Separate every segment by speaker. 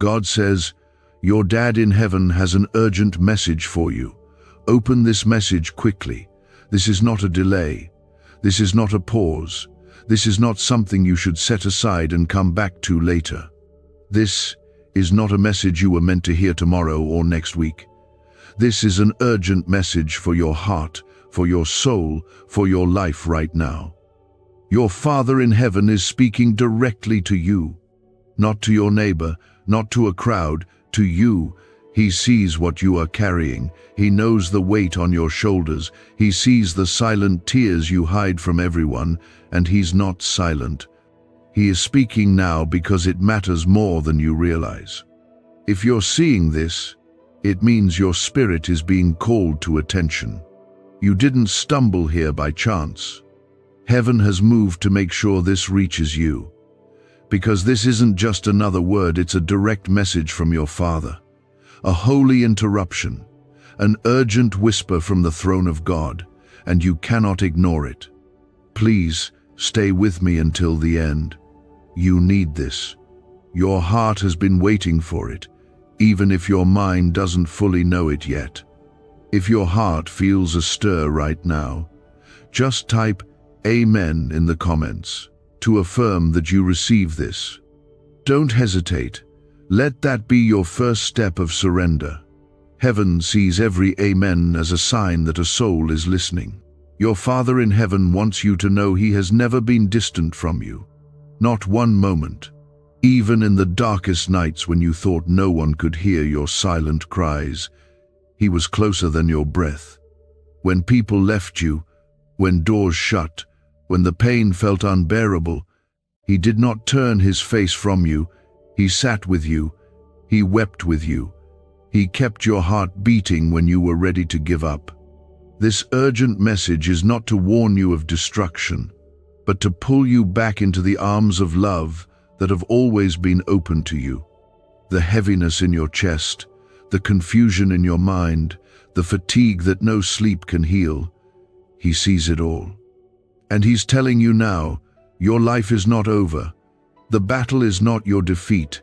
Speaker 1: God says, "Your dad in heaven has an urgent message for you. Open this message quickly. This is not a delay. This is not a pause. This is not something you should set aside and come back to later. This is not a message you were meant to hear tomorrow or next week. This is an urgent message for your heart, for your soul, for your life right now. Your Father in heaven is speaking directly to you, not to your neighbor, not to a crowd, to you. He sees what you are carrying. He knows the weight on your shoulders. He sees the silent tears you hide from everyone, and he's not silent. He is speaking now because it matters more than you realize. If you're seeing this, it means your spirit is being called to attention. You didn't stumble here by chance. Heaven has moved to make sure this reaches you. Because this isn't just another word, it's a direct message from your Father. A holy interruption, an urgent whisper from the throne of God, and you cannot ignore it. Please stay with me until the end. You need this. Your heart has been waiting for it, even if your mind doesn't fully know it yet. If your heart feels a stir right now, just type Amen in the comments to affirm that you receive this. Don't hesitate. Let that be your first step of surrender. Heaven sees every amen as a sign that a soul is listening. Your Father in heaven wants you to know He has never been distant from you. Not one moment. Even in the darkest nights when you thought no one could hear your silent cries, He was closer than your breath. When people left you, when doors shut, when the pain felt unbearable, He did not turn His face from you. He sat with you. He wept with you. He kept your heart beating when you were ready to give up. This urgent message is not to warn you of destruction, but to pull you back into the arms of love that have always been open to you. The heaviness in your chest, the confusion in your mind, the fatigue that no sleep can heal, He sees it all. And He's telling you now, your life is not over. The battle is not your defeat.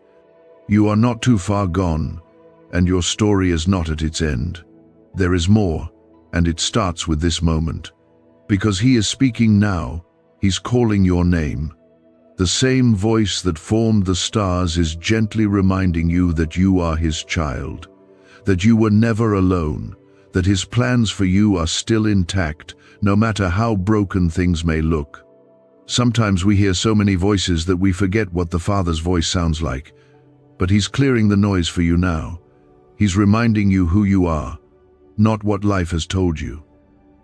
Speaker 1: You are not too far gone, and your story is not at its end. There is more, and it starts with this moment. Because He is speaking now, He's calling your name. The same voice that formed the stars is gently reminding you that you are His child, that you were never alone, that His plans for you are still intact, no matter how broken things may look. Sometimes we hear so many voices that we forget what the Father's voice sounds like. But He's clearing the noise for you now. He's reminding you who you are, not what life has told you,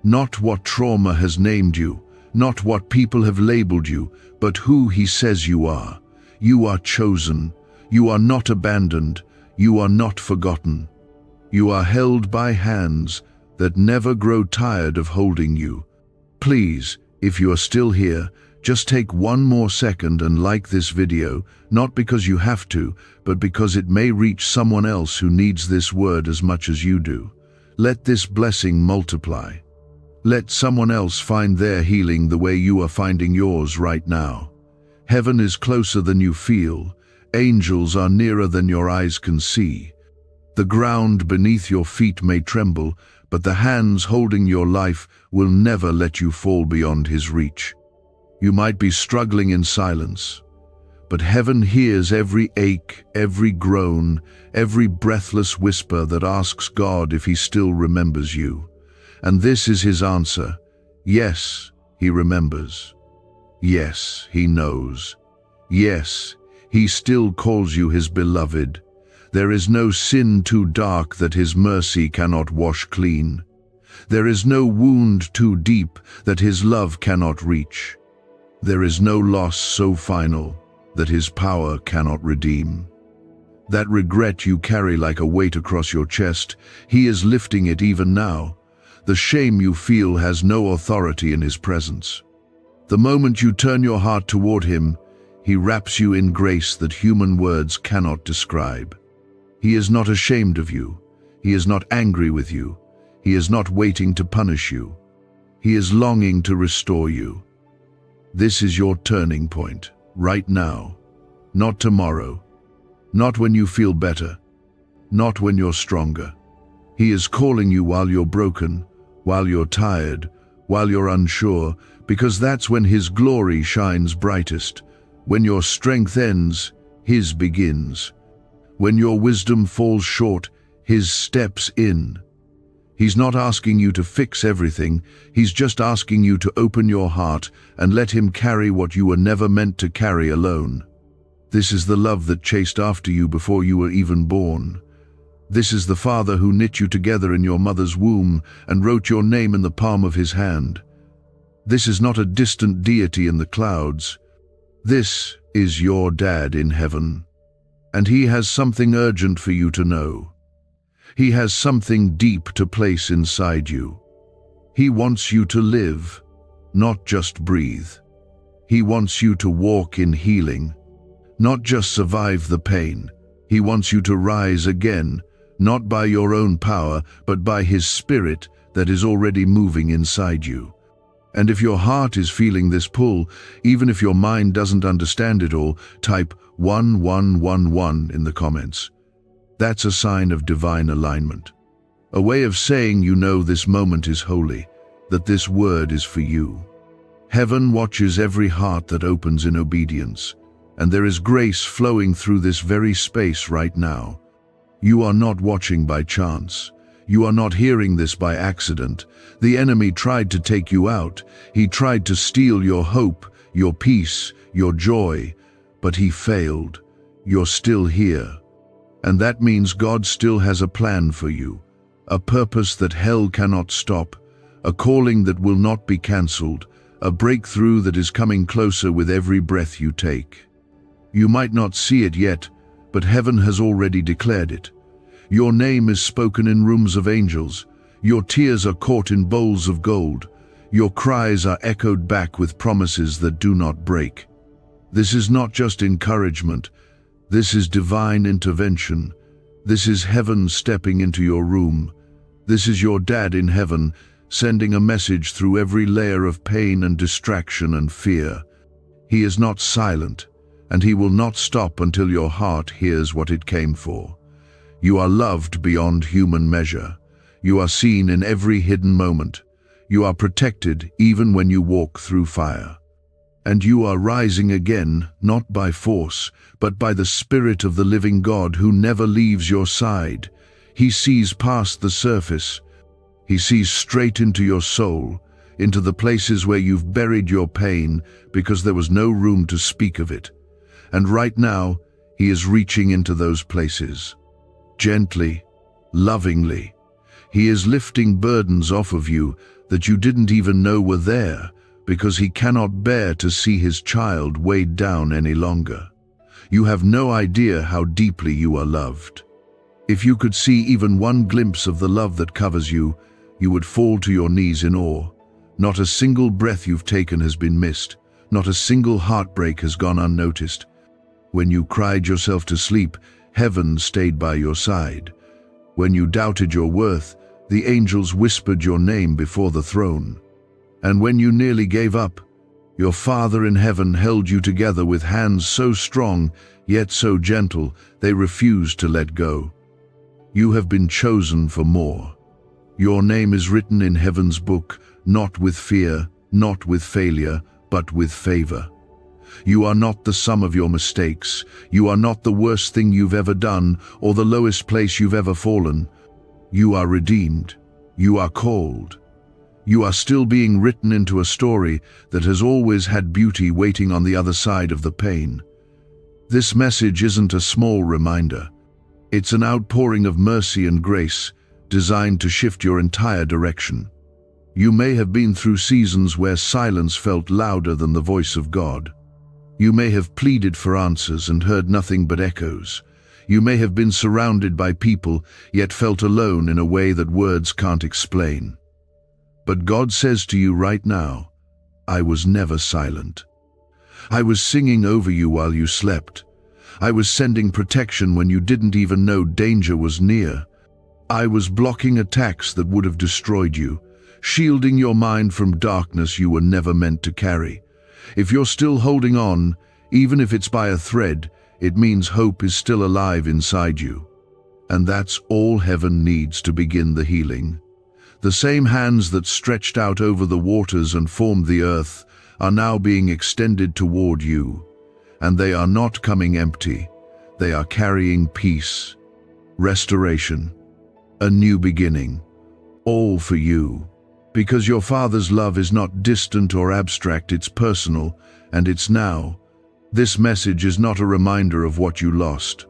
Speaker 1: not what trauma has named you, not what people have labeled you, but who He says you are. You are chosen. You are not abandoned. You are not forgotten. You are held by hands that never grow tired of holding you. Please, if you are still here, just take one more second and like this video, not because you have to, but because it may reach someone else who needs this word as much as you do. Let this blessing multiply. Let someone else find their healing the way you are finding yours right now. Heaven is closer than you feel. Angels are nearer than your eyes can see. The ground beneath your feet may tremble, but the hands holding your life will never let you fall beyond His reach. You might be struggling in silence, but heaven hears every ache, every groan, every breathless whisper that asks God if He still remembers you. And this is His answer. Yes, He remembers. Yes, He knows. Yes, He still calls you His beloved. There is no sin too dark that His mercy cannot wash clean. There is no wound too deep that His love cannot reach. There is no loss so final that His power cannot redeem. That regret you carry like a weight across your chest, He is lifting it even now. The shame you feel has no authority in His presence. The moment you turn your heart toward Him, He wraps you in grace that human words cannot describe. He is not ashamed of you. He is not angry with you. He is not waiting to punish you. He is longing to restore you. This is your turning point, right now, not tomorrow, not when you feel better, not when you're stronger. He is calling you while you're broken, while you're tired, while you're unsure, because that's when His glory shines brightest. When your strength ends, His begins. When your wisdom falls short, His steps in. He's not asking you to fix everything, He's just asking you to open your heart and let Him carry what you were never meant to carry alone. This is the love that chased after you before you were even born. This is the Father who knit you together in your mother's womb and wrote your name in the palm of His hand. This is not a distant deity in the clouds. This is your Dad in heaven. And He has something urgent for you to know. He has something deep to place inside you. He wants you to live, not just breathe. He wants you to walk in healing, not just survive the pain. He wants you to rise again, not by your own power, but by His Spirit that is already moving inside you. And if your heart is feeling this pull, even if your mind doesn't understand it all, type 1111 in the comments. That's a sign of divine alignment. A way of saying you know this moment is holy, that this word is for you. Heaven watches every heart that opens in obedience, and there is grace flowing through this very space right now. You are not watching by chance. You are not hearing this by accident. The enemy tried to take you out. He tried to steal your hope, your peace, your joy, but he failed. You're still here. And that means God still has a plan for you, a purpose that hell cannot stop, a calling that will not be cancelled, a breakthrough that is coming closer with every breath you take. You might not see it yet, but heaven has already declared it. Your name is spoken in rooms of angels. Your tears are caught in bowls of gold. Your cries are echoed back with promises that do not break. This is not just encouragement. This is divine intervention. This is heaven stepping into your room. This is your Dad in heaven, sending a message through every layer of pain and distraction and fear. He is not silent, and He will not stop until your heart hears what it came for. You are loved beyond human measure. You are seen in every hidden moment. You are protected even when you walk through fire. And you are rising again, not by force, but by the Spirit of the living God who never leaves your side. He sees past the surface. He sees straight into your soul, into the places where you've buried your pain because there was no room to speak of it. And right now, He is reaching into those places. Gently, lovingly. He is lifting burdens off of you that you didn't even know were there, because He cannot bear to see His child weighed down any longer. You have no idea how deeply you are loved. If you could see even one glimpse of the love that covers you, you would fall to your knees in awe. Not a single breath you've taken has been missed. Not a single heartbreak has gone unnoticed. When you cried yourself to sleep, heaven stayed by your side. When you doubted your worth, the angels whispered your name before the throne. And when you nearly gave up, your Father in heaven held you together with hands so strong, yet so gentle, they refused to let go. You have been chosen for more. Your name is written in heaven's book, not with fear, not with failure, but with favor. You are not the sum of your mistakes. You are not the worst thing you've ever done or the lowest place you've ever fallen. You are redeemed. You are called. You are still being written into a story that has always had beauty waiting on the other side of the pain. This message isn't a small reminder. It's an outpouring of mercy and grace designed to shift your entire direction. You may have been through seasons where silence felt louder than the voice of God. You may have pleaded for answers and heard nothing but echoes. You may have been surrounded by people, yet felt alone in a way that words can't explain. But God says to you right now, I was never silent. I was singing over you while you slept. I was sending protection when you didn't even know danger was near. I was blocking attacks that would have destroyed you, shielding your mind from darkness you were never meant to carry. If you're still holding on, even if it's by a thread, It means hope is still alive inside you. And that's all heaven needs to begin the healing. The same hands that stretched out over the waters and formed the earth are now being extended toward you. And they are not coming empty. They are carrying peace, restoration, a new beginning, all for you. Because your Father's love is not distant or abstract, it's personal, and it's now. This message is not a reminder of what you lost.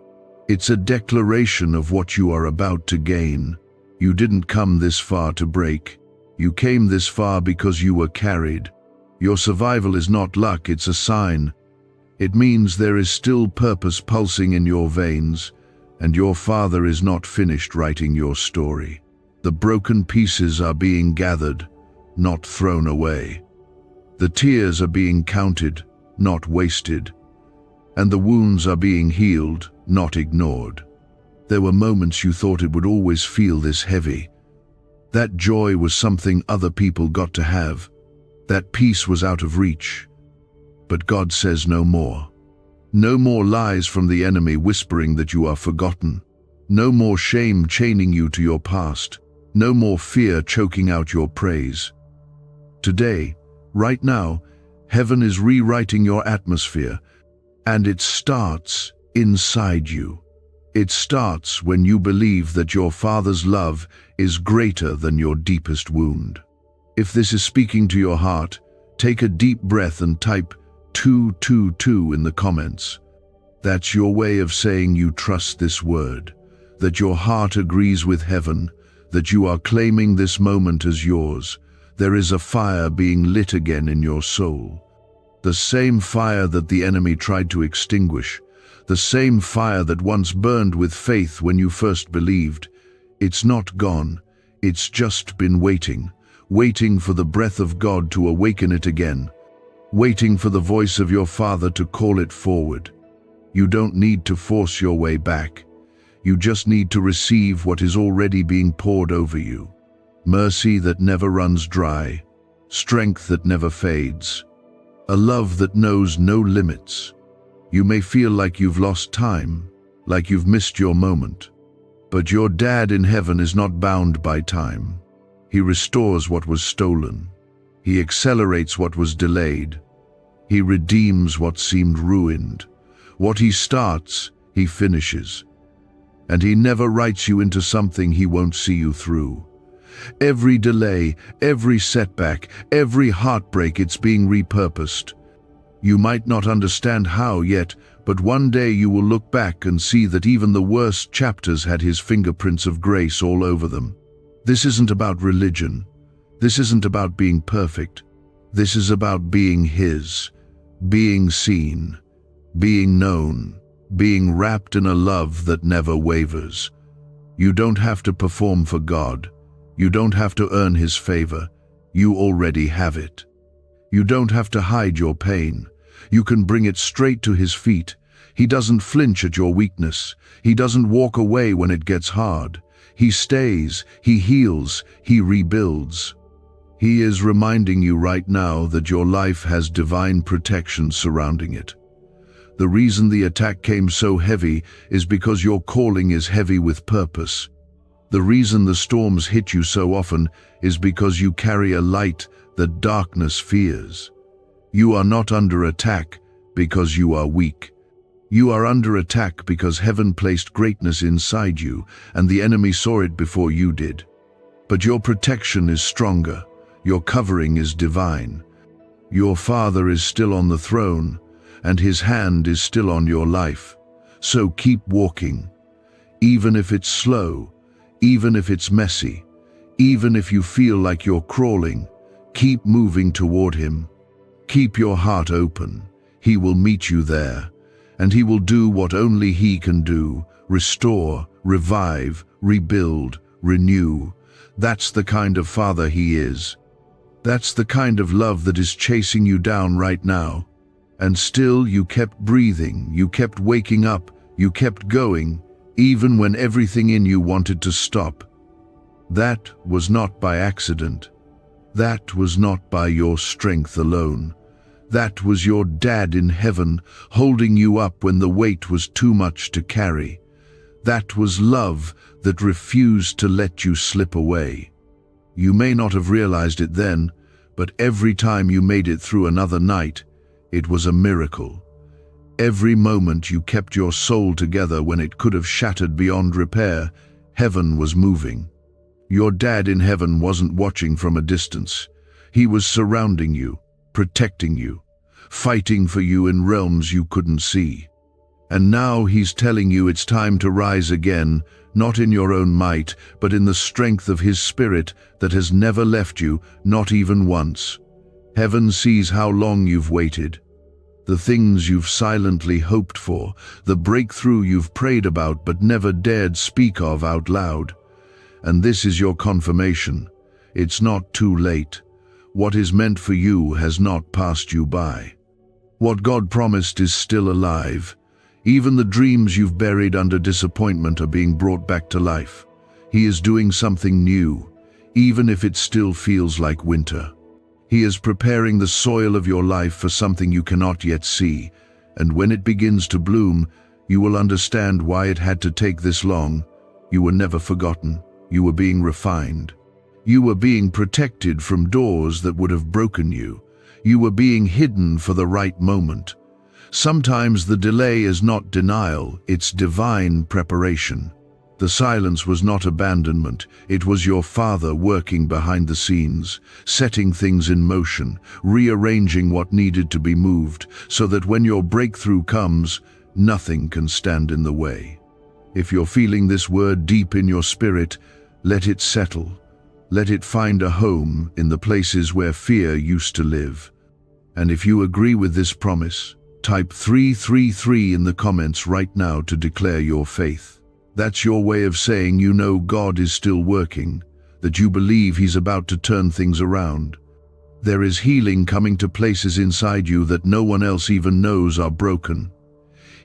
Speaker 1: It's a declaration of what you are about to gain. You didn't come this far to break. You came this far because you were carried. Your survival is not luck, it's a sign. It means there is still purpose pulsing in your veins, and your Father is not finished writing your story. The broken pieces are being gathered, not thrown away. The tears are being counted, not wasted. And the wounds are being healed, not ignored. There were moments you thought it would always feel this heavy. That joy was something other people got to have. That peace was out of reach. But God says no more. No more lies from the enemy whispering that you are forgotten. No more shame chaining you to your past. No more fear choking out your praise. Today, right now, heaven is rewriting your atmosphere, and it starts inside you. It starts when you believe that your Father's love is greater than your deepest wound. If this is speaking to your heart, take a deep breath and type 222 in the comments. That's your way of saying you trust this word, that your heart agrees with heaven, that you are claiming this moment as yours. There is a fire being lit again in your soul. The same fire that the enemy tried to extinguish. The same fire that once burned with faith when you first believed. It's not gone. It's just been waiting for the breath of God to awaken it again. Waiting for the voice of your Father to call it forward. You don't need to force your way back. You just need to receive what is already being poured over you. Mercy that never runs dry. Strength that never fades. A love that knows no limits. You may feel like you've lost time, like you've missed your moment. But your Dad in heaven is not bound by time. He restores what was stolen. He accelerates what was delayed. He redeems what seemed ruined. What he starts, he finishes. And he never writes you into something he won't see you through. Every delay, every setback, every heartbreak, it's being repurposed. You might not understand how yet, but one day you will look back and see that even the worst chapters had his fingerprints of grace all over them. This isn't about religion. This isn't about being perfect. This is about being his, being seen, being known, being wrapped in a love that never wavers. You don't have to perform for God. You don't have to earn his favor. You already have it. You don't have to hide your pain. You can bring it straight to his feet. He doesn't flinch at your weakness. He doesn't walk away when it gets hard. He stays, he heals, he rebuilds. He is reminding you right now that your life has divine protection surrounding it. The reason the attack came so heavy is because your calling is heavy with purpose. The reason the storms hit you so often is because you carry a light that darkness fears. You are not under attack because you are weak. You are under attack because heaven placed greatness inside you, and the enemy saw it before you did. But your protection is stronger. Your covering is divine. Your Father is still on the throne, and his hand is still on your life. So keep walking. Even if it's slow, even if it's messy, even if you feel like you're crawling, keep moving toward him. Keep your heart open. He will meet you there, and he will do what only he can do: restore, revive, rebuild, renew. That's the kind of Father he is. That's the kind of love that is chasing you down right now. And still you kept breathing, you kept waking up, you kept going, even when everything in you wanted to stop. That was not by accident. That was not by your strength alone. That was your dad in heaven, holding you up when the weight was too much to carry. That was love that refused to let you slip away. You may not have realized it then, but every time you made it through another night, it was a miracle. Every moment you kept your soul together when it could have shattered beyond repair, heaven was moving. Your dad in heaven wasn't watching from a distance. He was surrounding you, protecting you, fighting for you in realms you couldn't see. And now he's telling you it's time to rise again, not in your own might, but in the strength of his spirit that has never left you, not even once. Heaven sees how long you've waited. The things you've silently hoped for, the breakthrough you've prayed about but never dared speak of out loud. And this is your confirmation. It's not too late. What is meant for you has not passed you by. What God promised is still alive. Even the dreams you've buried under disappointment are being brought back to life. He is doing something new, even if it still feels like winter. He is preparing the soil of your life for something you cannot yet see, and when it begins to bloom, you will understand why it had to take this long. You were never forgotten. You were being refined. You were being protected from doors that would have broken you. You were being hidden for the right moment. Sometimes the delay is not denial, it's divine preparation. The silence was not abandonment, it was your Father working behind the scenes, setting things in motion, rearranging what needed to be moved, so that when your breakthrough comes, nothing can stand in the way. If you're feeling this word deep in your spirit, let it settle. Let it find a home in the places where fear used to live. And if you agree with this promise, type 333 in the comments right now to declare your faith. That's your way of saying you know God is still working, that you believe He's about to turn things around. There is healing coming to places inside you that no one else even knows are broken.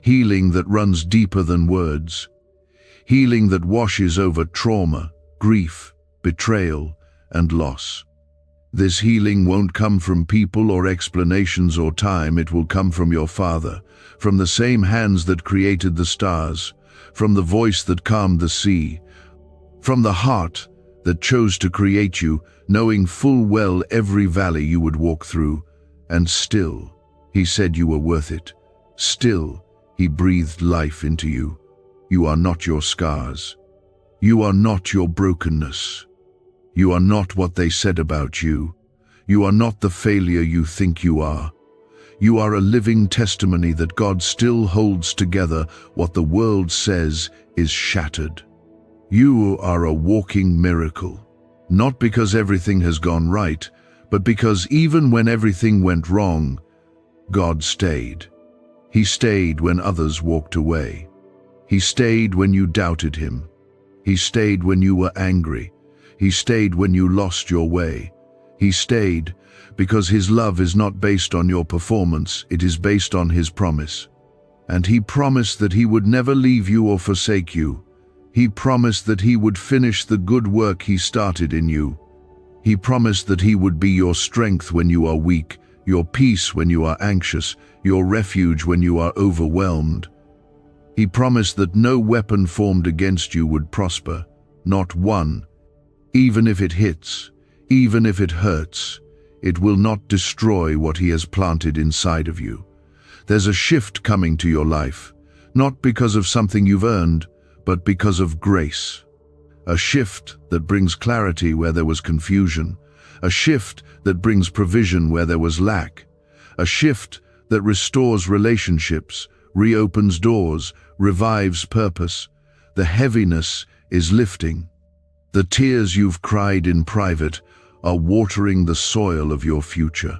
Speaker 1: Healing that runs deeper than words. Healing that washes over trauma, grief, betrayal, and loss. This healing won't come from people or explanations or time. It will come from your Father, from the same hands that created the stars, from the voice that calmed the sea, from the heart that chose to create you, knowing full well every valley you would walk through. And still, He said you were worth it. Still, He breathed life into you. You are not your scars. You are not your brokenness. You are not what they said about you. You are not the failure you think you are. You are a living testimony that God still holds together what the world says is shattered. You are a walking miracle, not because everything has gone right, but because even when everything went wrong, God stayed. He stayed when others walked away. He stayed when you doubted Him. He stayed when you were angry. He stayed when you lost your way. He stayed because His love is not based on your performance, it is based on His promise. And He promised that He would never leave you or forsake you. He promised that He would finish the good work He started in you. He promised that He would be your strength when you are weak, your peace when you are anxious, your refuge when you are overwhelmed. He promised that no weapon formed against you would prosper, not one. Even if it hits, even if it hurts, it will not destroy what He has planted inside of you. There's a shift coming to your life, not because of something you've earned, but because of grace. A shift that brings clarity where there was confusion. A shift that brings provision where there was lack. A shift that restores relationships, reopens doors, revives purpose. The heaviness is lifting. The tears you've cried in private are watering the soil of your future.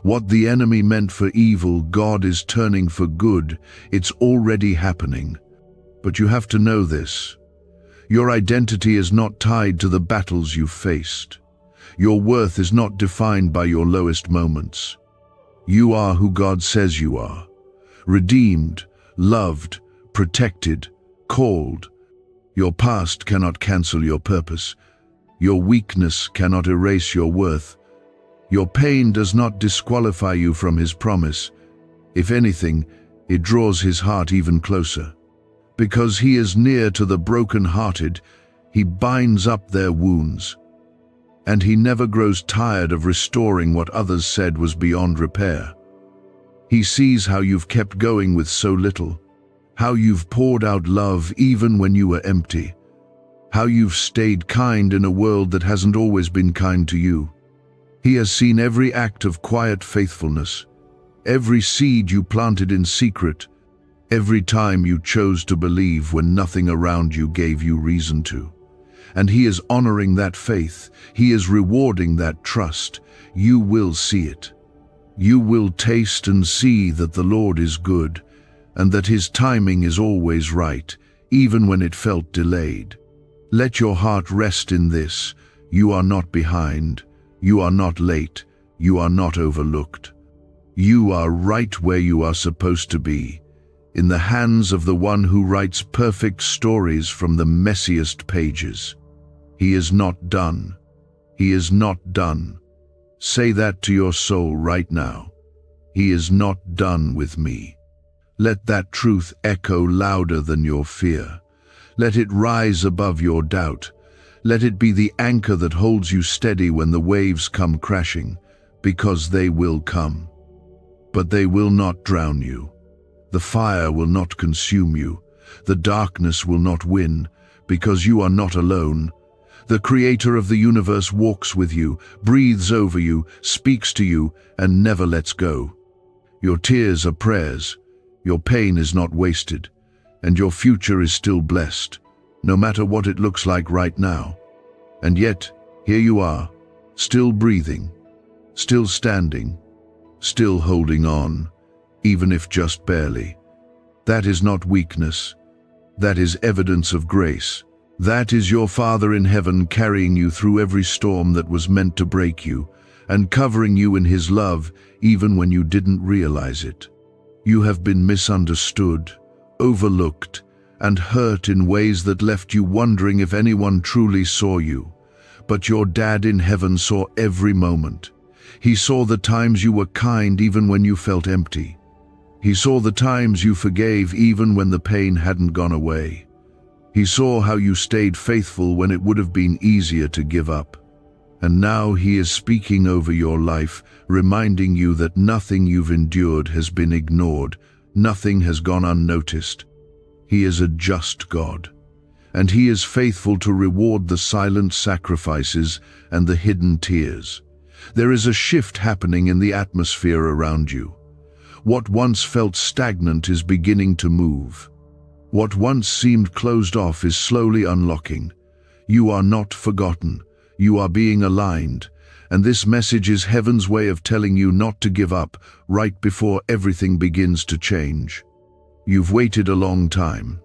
Speaker 1: What the enemy meant for evil, God is turning for good. It's already happening. But you have to know this. Your identity is not tied to the battles you've faced. Your worth is not defined by your lowest moments. You are who God says you are. Redeemed, loved, protected, called. Your past cannot cancel your purpose. Your weakness cannot erase your worth. Your pain does not disqualify you from his promise. If anything, it draws his heart even closer. Because he is near to the broken-hearted, he binds up their wounds. And he never grows tired of restoring what others said was beyond repair. He sees how you've kept going with so little, how you've poured out love even when you were empty, how you've stayed kind in a world that hasn't always been kind to you. He has seen every act of quiet faithfulness, every seed you planted in secret, every time you chose to believe when nothing around you gave you reason to. And he is honoring that faith. He is rewarding that trust. You will see it. You will taste and see that the Lord is good, and that his timing is always right, even when it felt delayed. Let your heart rest in this. You are not behind. You are not late. You are not overlooked. You are right where you are supposed to be, in the hands of the one who writes perfect stories from the messiest pages. He is not done. He is not done. Say that to your soul right now. He is not done with me. Let that truth echo louder than your fear. Let it rise above your doubt. Let it be the anchor that holds you steady when the waves come crashing, because they will come. But they will not drown you. The fire will not consume you. The darkness will not win, because you are not alone. The Creator of the universe walks with you, breathes over you, speaks to you, and never lets go. Your tears are prayers. Your pain is not wasted, and your future is still blessed, no matter what it looks like right now. And yet, here you are, still breathing, still standing, still holding on, even if just barely. That is not weakness. That is evidence of grace. That is your Father in heaven carrying you through every storm that was meant to break you, and covering you in his love even when you didn't realize it. You have been misunderstood, overlooked, and hurt in ways that left you wondering if anyone truly saw you. But your Dad in heaven saw every moment. He saw the times you were kind even when you felt empty. He saw the times you forgave even when the pain hadn't gone away. He saw how you stayed faithful when it would have been easier to give up. And now he is speaking over your life, reminding you that nothing you've endured has been ignored, nothing has gone unnoticed. He is a just God, and he is faithful to reward the silent sacrifices and the hidden tears. There is a shift happening in the atmosphere around you. What once felt stagnant is beginning to move. What once seemed closed off is slowly unlocking. You are not forgotten. You are being aligned. And this message is heaven's way of telling you not to give up right before everything begins to change. You've waited a long time,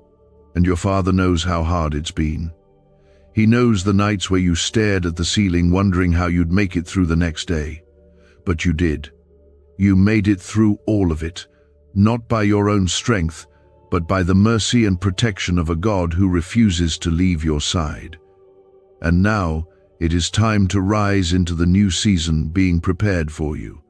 Speaker 1: and your Father knows how hard it's been. He knows the nights where you stared at the ceiling wondering how you'd make it through the next day. But you did. You made it through all of it, not by your own strength, but by the mercy and protection of a God who refuses to leave your side. And now, it is time to rise into the new season being prepared for you.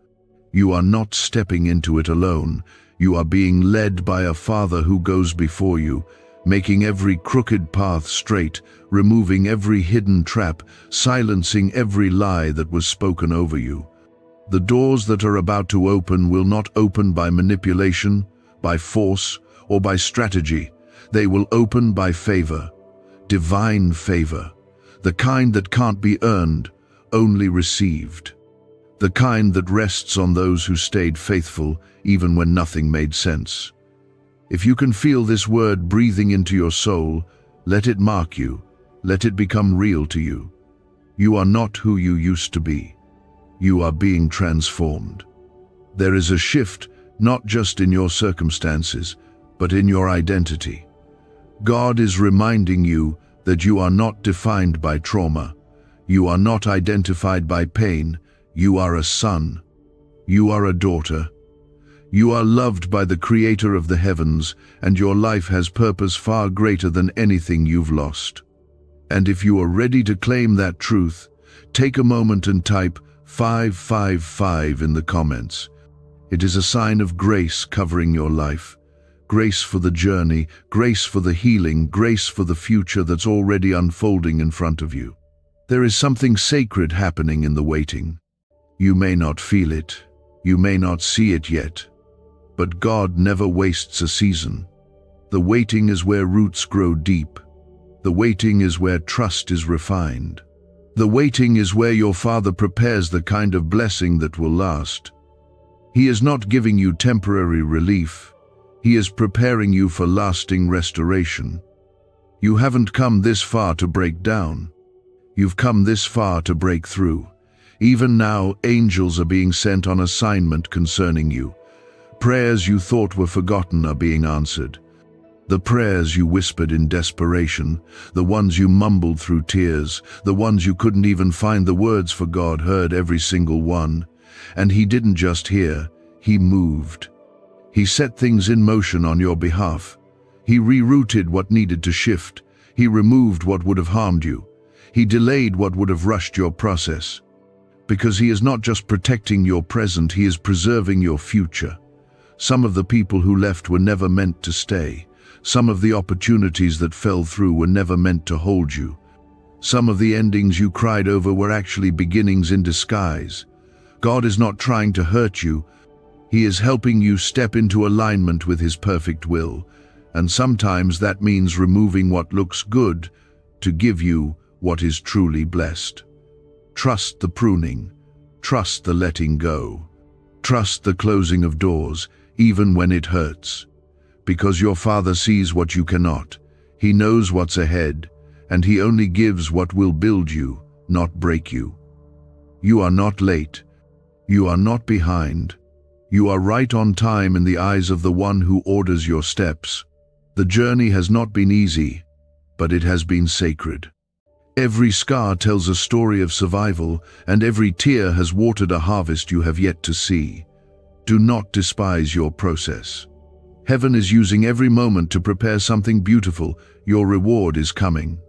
Speaker 1: You are not stepping into it alone. You are being led by a Father who goes before you, making every crooked path straight, removing every hidden trap, silencing every lie that was spoken over you. The doors that are about to open will not open by manipulation, by force, or by strategy. They will open by favor, divine favor, the kind that can't be earned, only received. The kind that rests on those who stayed faithful even when nothing made sense. If you can feel this word breathing into your soul, let it mark you, let it become real to you. You are not who you used to be. You are being transformed. There is a shift, not just in your circumstances, but in your identity. God is reminding you that you are not defined by trauma. You are not identified by pain. You are a son. You are a daughter. You are loved by the Creator of the heavens, and your life has purpose far greater than anything you've lost. And if you are ready to claim that truth, take a moment and type, 555 in the comments. It is a sign of grace covering your life. Grace for the journey, grace for the healing, grace for the future that's already unfolding in front of you. There is something sacred happening in the waiting. You may not feel it, you may not see it yet, but God never wastes a season. The waiting is where roots grow deep. The waiting is where trust is refined. The waiting is where your Father prepares the kind of blessing that will last. He is not giving you temporary relief. He is preparing you for lasting restoration. You haven't come this far to break down. You've come this far to break through. Even now, angels are being sent on assignment concerning you. Prayers you thought were forgotten are being answered. The prayers you whispered in desperation, the ones you mumbled through tears, the ones you couldn't even find the words for, God heard every single one. And He didn't just hear, He moved. He set things in motion on your behalf. He rerouted what needed to shift. He removed what would have harmed you. He delayed what would have rushed your process. Because He is not just protecting your present, He is preserving your future. Some of the people who left were never meant to stay. Some of the opportunities that fell through were never meant to hold you. Some of the endings you cried over were actually beginnings in disguise. God is not trying to hurt you. He is helping you step into alignment with His perfect will, and sometimes that means removing what looks good to give you what is truly blessed. Trust the pruning. Trust the letting go. Trust the closing of doors, even when it hurts. Because your Father sees what you cannot. He knows what's ahead, and He only gives what will build you, not break you. You are not late. You are not behind. You are right on time in the eyes of the One who orders your steps. The journey has not been easy, but it has been sacred. Every scar tells a story of survival, and every tear has watered a harvest you have yet to see. Do not despise your process. Heaven is using every moment to prepare something beautiful. Your reward is coming.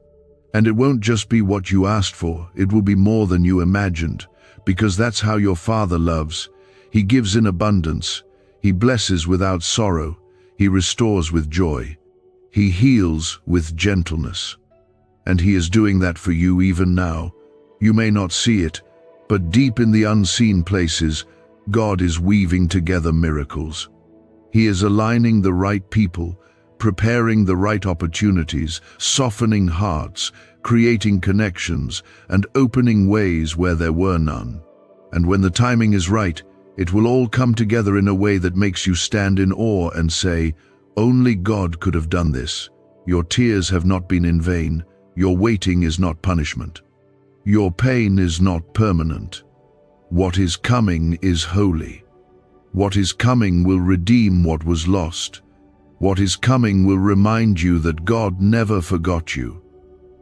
Speaker 1: And it won't just be what you asked for, it will be more than you imagined, because that's how your Father loves. He gives in abundance. He blesses without sorrow. He restores with joy. He heals with gentleness. And He is doing that for you even now. You may not see it, but deep in the unseen places, God is weaving together miracles. He is aligning the right people, preparing the right opportunities, softening hearts, creating connections, and opening ways where there were none. And when the timing is right, it will all come together in a way that makes you stand in awe and say, "Only God could have done this." Your tears have not been in vain. Your waiting is not punishment. Your pain is not permanent. What is coming is holy. What is coming will redeem what was lost. What is coming will remind you that God never forgot you.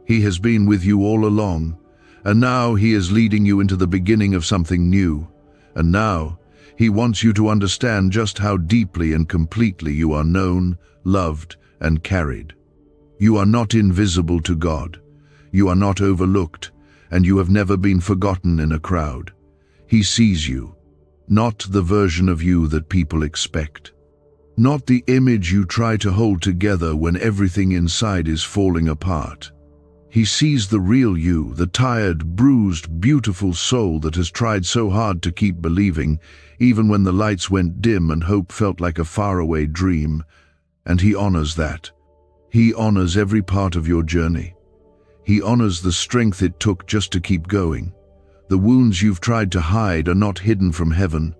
Speaker 1: He has been with you all along, and now He is leading you into the beginning of something new. And now, He wants you to understand just how deeply and completely you are known, loved, and carried. You are not invisible to God. You are not overlooked, and you have never been forgotten in a crowd. He sees you, not the version of you that people expect. Not the image you try to hold together when everything inside is falling apart. He sees the real you, the tired, bruised, beautiful soul that has tried so hard to keep believing, even when the lights went dim and hope felt like a faraway dream. And He honors that. He honors every part of your journey. He honors the strength it took just to keep going. The wounds you've tried to hide are not hidden from heaven.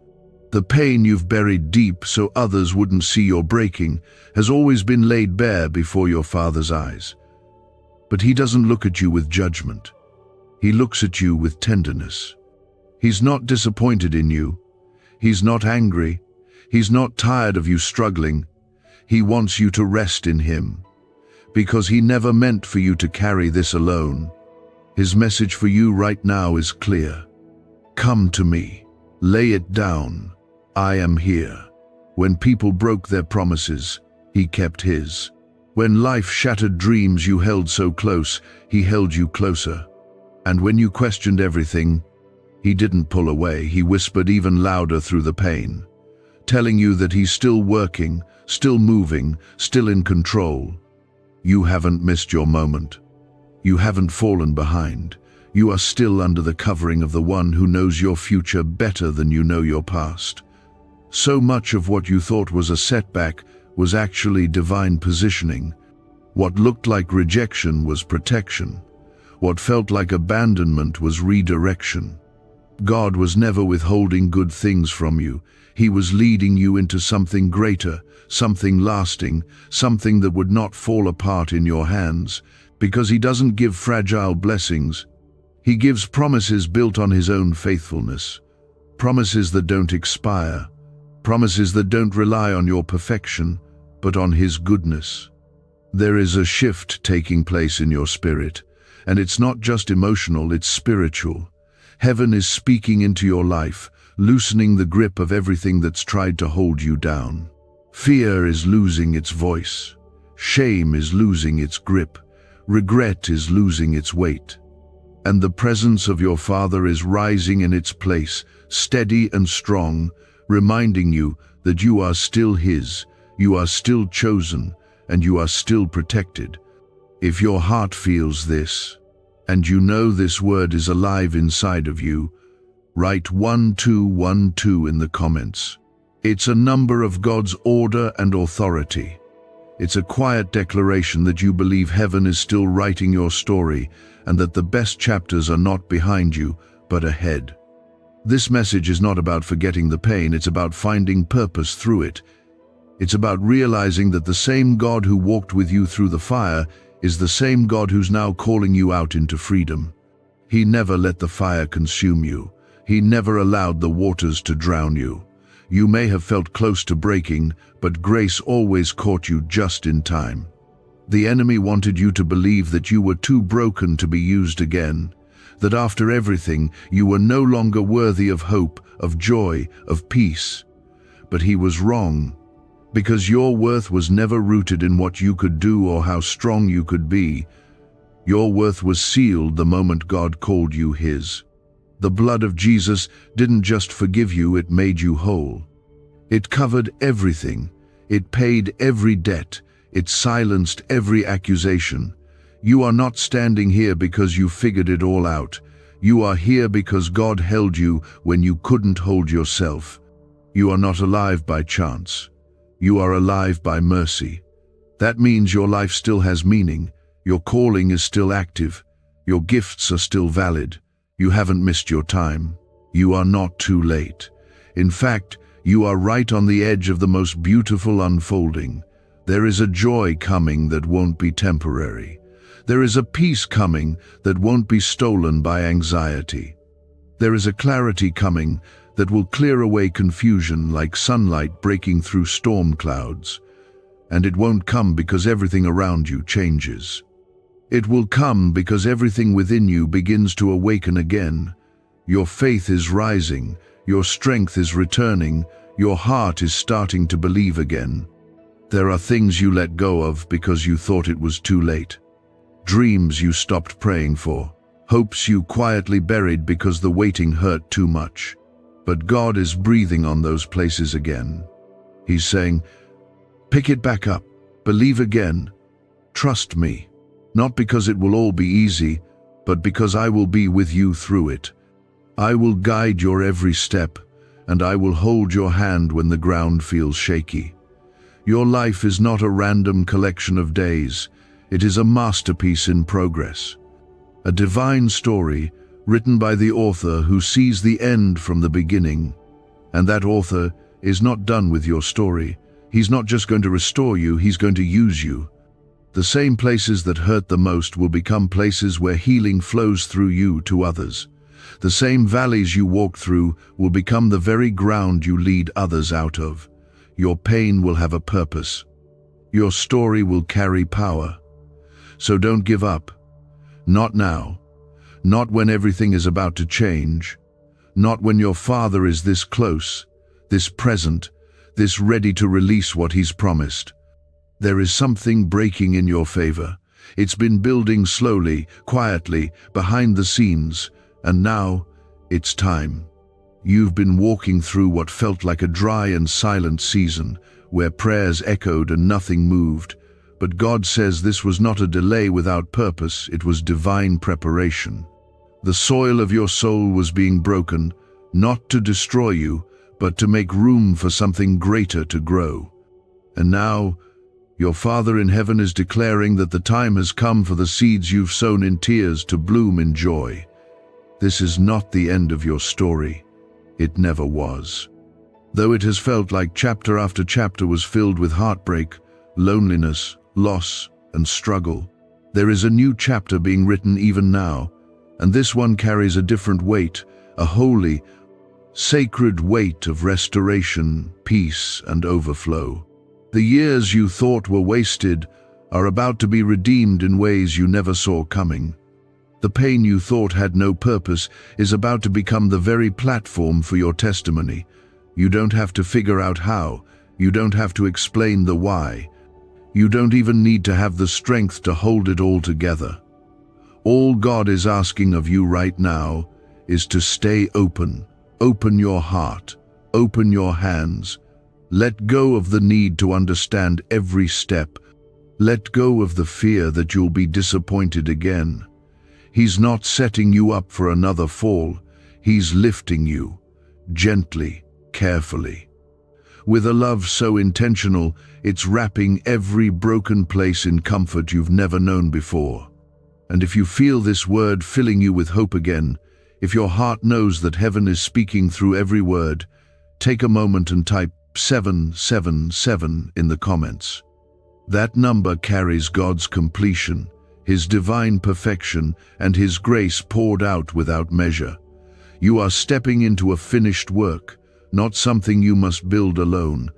Speaker 1: The pain you've buried deep so others wouldn't see your breaking has always been laid bare before your Father's eyes. But He doesn't look at you with judgment. He looks at you with tenderness. He's not disappointed in you. He's not angry. He's not tired of you struggling. He wants you to rest in Him, because He never meant for you to carry this alone. His message for you right now is clear. Come to me. Lay it down. I am here. When people broke their promises, He kept His. When life shattered dreams you held so close, He held you closer. And when you questioned everything, He didn't pull away, he whispered even louder through the pain, telling you that he's still working, still moving, still in control. You haven't missed your moment. You haven't fallen behind. You are still under the covering of the one who knows your future better than you know your past. So much of what you thought was a setback was actually divine positioning. What looked like rejection was protection. What felt like abandonment was redirection. God was never withholding good things from you. He was leading you into something greater, something lasting, something that would not fall apart in your hands, because He doesn't give fragile blessings. He gives promises built on His own faithfulness, promises that don't expire, promises that don't rely on your perfection, but on His goodness. There is a shift taking place in your spirit, and it's not just emotional, it's spiritual. Heaven is speaking into your life, loosening the grip of everything that's tried to hold you down. Fear is losing its voice. Shame is losing its grip. Regret is losing its weight. And the presence of your Father is rising in its place, steady and strong, reminding you that you are still His, you are still chosen, and you are still protected. If your heart feels this, and you know this word is alive inside of you, write 1212 in the comments. It's a number of God's order and authority. It's a quiet declaration that you believe heaven is still writing your story and that the best chapters are not behind you, but ahead. This message is not about forgetting the pain, it's about finding purpose through it. It's about realizing that the same God who walked with you through the fire is the same God who's now calling you out into freedom. He never let the fire consume you. He never allowed the waters to drown you. You may have felt close to breaking, but grace always caught you just in time. The enemy wanted you to believe that you were too broken to be used again, that after everything you were no longer worthy of hope, of joy, of peace. But he was wrong, because your worth was never rooted in what you could do or how strong you could be. Your worth was sealed the moment God called you His. The blood of Jesus didn't just forgive you, it made you whole. It covered everything. It paid every debt. It silenced every accusation. You are not standing here because you figured it all out. You are here because God held you when you couldn't hold yourself. You are not alive by chance. You are alive by mercy. That means your life still has meaning. Your calling is still active. Your gifts are still valid. You haven't missed your time. You are not too late. In fact, you are right on the edge of the most beautiful unfolding. There is a joy coming that won't be temporary. There is a peace coming that won't be stolen by anxiety. There is a clarity coming that will clear away confusion like sunlight breaking through storm clouds. And it won't come because everything around you changes. It will come because everything within you begins to awaken again. Your faith is rising, your strength is returning, your heart is starting to believe again. There are things you let go of because you thought it was too late. Dreams you stopped praying for. Hopes you quietly buried because the waiting hurt too much. But God is breathing on those places again. He's saying, pick it back up, believe again, trust me. Not because it will all be easy, but because I will be with you through it. I will guide your every step, and I will hold your hand when the ground feels shaky. Your life is not a random collection of days. It is a masterpiece in progress. A divine story written by the author who sees the end from the beginning. And that author is not done with your story. He's not just going to restore you, he's going to use you. The same places that hurt the most will become places where healing flows through you to others. The same valleys you walk through will become the very ground you lead others out of. Your pain will have a purpose. Your story will carry power. So don't give up. Not now. Not when everything is about to change. Not when your Father is this close, this present, this ready to release what He's promised. There is something breaking in your favor. It's been building slowly, quietly, behind the scenes, and now It's time. You've been walking through what felt like a dry and silent season, where prayers echoed and nothing moved. But God says this was not a delay without purpose, it was divine preparation. The soil of your soul was being broken, not to destroy you, but to make room for something greater to grow. And now, your Father in heaven is declaring that the time has come for the seeds you've sown in tears to bloom in joy. This is not the end of your story. It never was. Though it has felt like chapter after chapter was filled with heartbreak, loneliness, loss, and struggle, there is a new chapter being written even now, and this one carries a different weight, a holy, sacred weight of restoration, peace, and overflow. The years you thought were wasted are about to be redeemed in ways you never saw coming. The pain you thought had no purpose is about to become the very platform for your testimony. You don't have to figure out how. You don't have to explain the why. You don't even need to have the strength to hold it all together. All God is asking of you right now is to stay open. Open your heart. Open your hands. Let go of the need to understand every step. Let go of the fear that you'll be disappointed again. He's not setting you up for another fall. He's lifting you, gently, carefully. With a love so intentional, it's wrapping every broken place in comfort you've never known before. And if you feel this word filling you with hope again, if your heart knows that heaven is speaking through every word, take a moment and type 777 in the comments. That number carries God's completion, His divine perfection, and His grace poured out without measure. You are stepping into a finished work, not something you must build alone,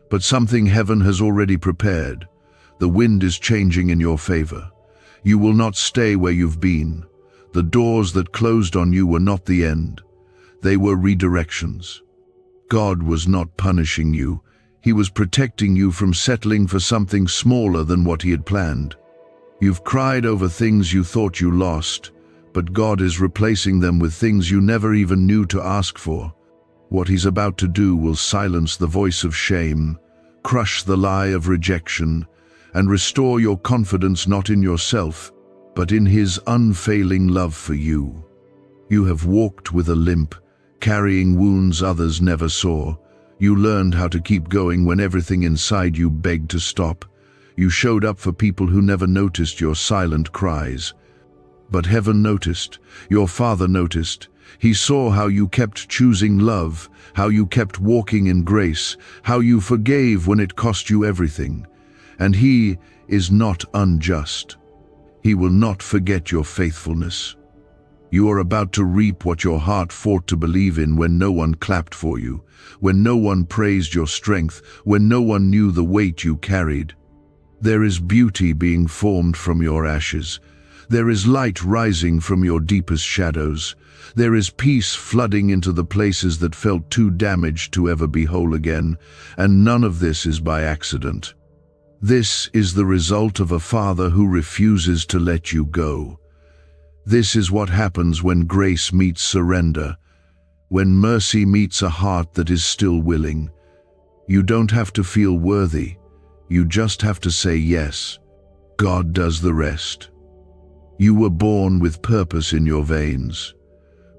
Speaker 1: but something heaven has already prepared. The wind is changing in your favor. You will not stay where you've been. The doors that closed on you were not the end. They were redirections. God was not punishing you. He was protecting you from settling for something smaller than what He had planned. You've cried over things you thought you lost, but God is replacing them with things you never even knew to ask for. What He's about to do will silence the voice of shame, crush the lie of rejection, and restore your confidence not in yourself, but in His unfailing love for you. You have walked with a limp, carrying wounds others never saw. You learned how to keep going when everything inside you begged to stop. You showed up for people who never noticed your silent cries. But heaven noticed, your Father noticed. He saw how you kept choosing love, how you kept walking in grace, how you forgave when it cost you everything. And He is not unjust. He will not forget your faithfulness. You are about to reap what your heart fought to believe in when no one clapped for you, when no one praised your strength, when no one knew the weight you carried. There is beauty being formed from your ashes. There is light rising from your deepest shadows. There is peace flooding into the places that felt too damaged to ever be whole again, and none of this is by accident. This is the result of a Father who refuses to let you go. This is what happens when grace meets surrender, when mercy meets a heart that is still willing. You don't have to feel worthy. You just have to say yes. God does the rest. You were born with purpose in your veins.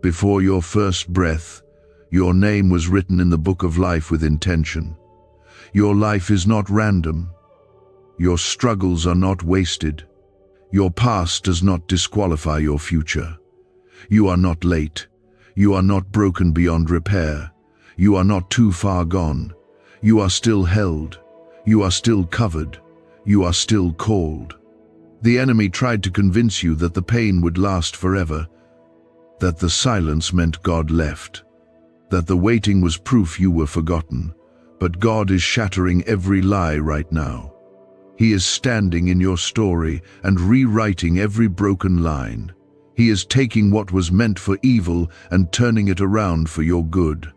Speaker 1: Before your first breath, your name was written in the book of life with intention. Your life is not random. Your struggles are not wasted. Your past does not disqualify your future. You are not late. You are not broken beyond repair. You are not too far gone. You are still held. You are still covered. You are still called. The enemy tried to convince you that the pain would last forever, that the silence meant God left, that the waiting was proof you were forgotten. But God is shattering every lie right now. He is standing in your story and rewriting every broken line. He is taking what was meant for evil and turning it around for your good.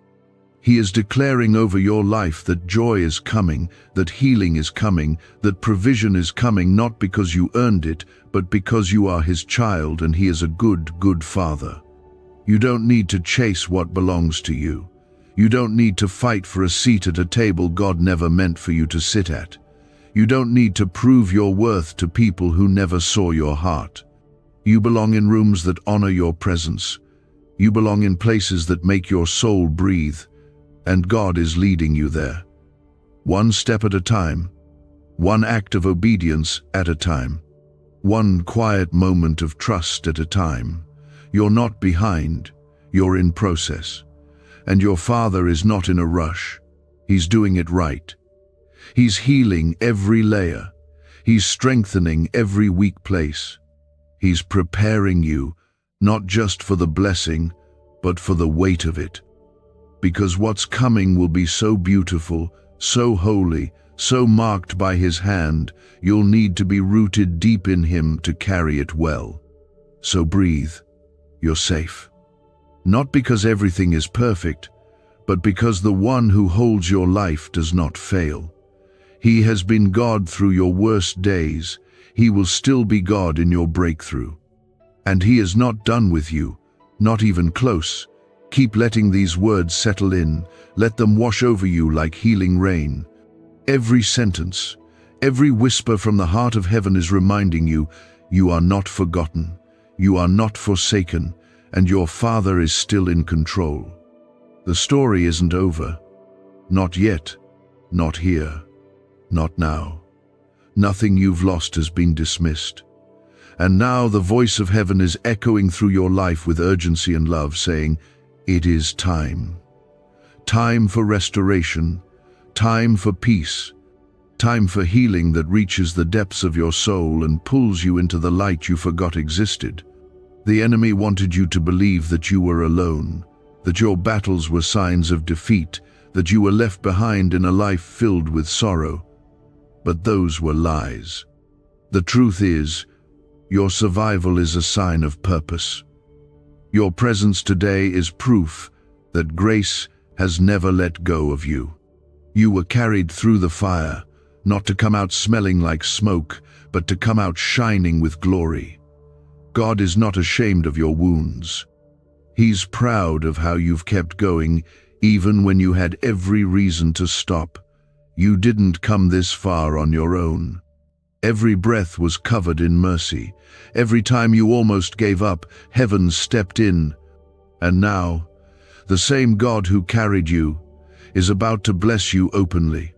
Speaker 1: He is declaring over your life that joy is coming, that healing is coming, that provision is coming, not because you earned it, but because you are His child and He is a good, good Father. You don't need to chase what belongs to you. You don't need to fight for a seat at a table God never meant for you to sit at. You don't need to prove your worth to people who never saw your heart. You belong in rooms that honor your presence. You belong in places that make your soul breathe, and God is leading you there. One step at a time, one act of obedience at a time, one quiet moment of trust at a time. You're not behind, you're in process. And your Father is not in a rush. He's doing it right. He's healing every layer. He's strengthening every weak place. He's preparing you, not just for the blessing, but for the weight of it. Because what's coming will be so beautiful, so holy, so marked by His hand, you'll need to be rooted deep in Him to carry it well. So breathe. You're safe. Not because everything is perfect, but because the one who holds your life does not fail. He has been God through your worst days. He will still be God in your breakthrough. And He is not done with you, not even close. Keep letting these words settle in. Let them wash over you like healing rain. Every sentence, every whisper from the heart of heaven is reminding you, you are not forgotten, you are not forsaken, and your Father is still in control. The story isn't over. Not yet, not here, not now. Nothing you've lost has been dismissed. And now the voice of heaven is echoing through your life with urgency and love, saying, it is time. Time for restoration, time for peace, time for healing that reaches the depths of your soul and pulls you into the light you forgot existed. The enemy wanted you to believe that you were alone, that your battles were signs of defeat, that you were left behind in a life filled with sorrow. But those were lies. The truth is, your survival is a sign of purpose. Your presence today is proof that grace has never let go of you. You were carried through the fire, not to come out smelling like smoke, but to come out shining with glory. God is not ashamed of your wounds. He's proud of how you've kept going, even when you had every reason to stop. You didn't come this far on your own. Every breath was covered in mercy. Every time you almost gave up, heaven stepped in. And now, the same God who carried you is about to bless you openly.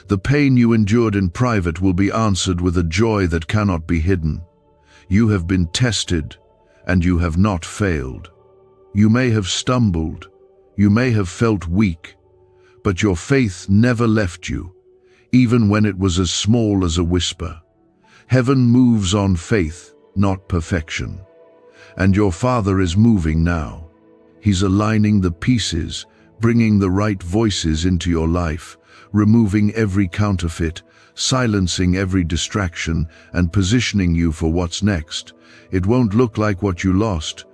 Speaker 1: The pain you endured in private will be answered with a joy that cannot be hidden. You have been tested, and you have not failed. You may have stumbled, you may have felt weak, but your faith never left you, even when it was as small as a whisper. Heaven moves on faith, not perfection. And your Father is moving now. He's aligning the pieces, bringing the right voices into your life, removing every counterfeit, silencing every distraction, and positioning you for what's next. It won't look like what you lost.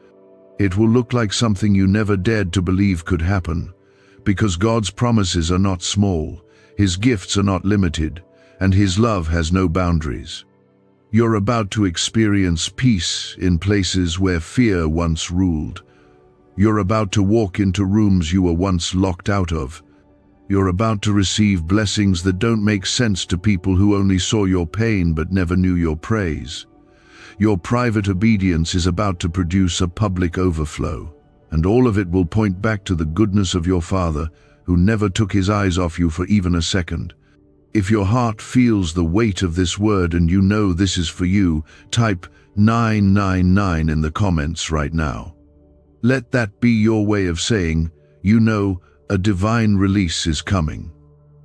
Speaker 1: It will look like something you never dared to believe could happen. Because God's promises are not small, His gifts are not limited, and His love has no boundaries. You're about to experience peace in places where fear once ruled. You're about to walk into rooms you were once locked out of. You're about to receive blessings that don't make sense to people who only saw your pain but never knew your praise. Your private obedience is about to produce a public overflow, and all of it will point back to the goodness of your Father, who never took His eyes off you for even a second. If your heart feels the weight of this word and you know this is for you, type 999 in the comments right now. Let that be your way of saying, you know, a divine release is coming.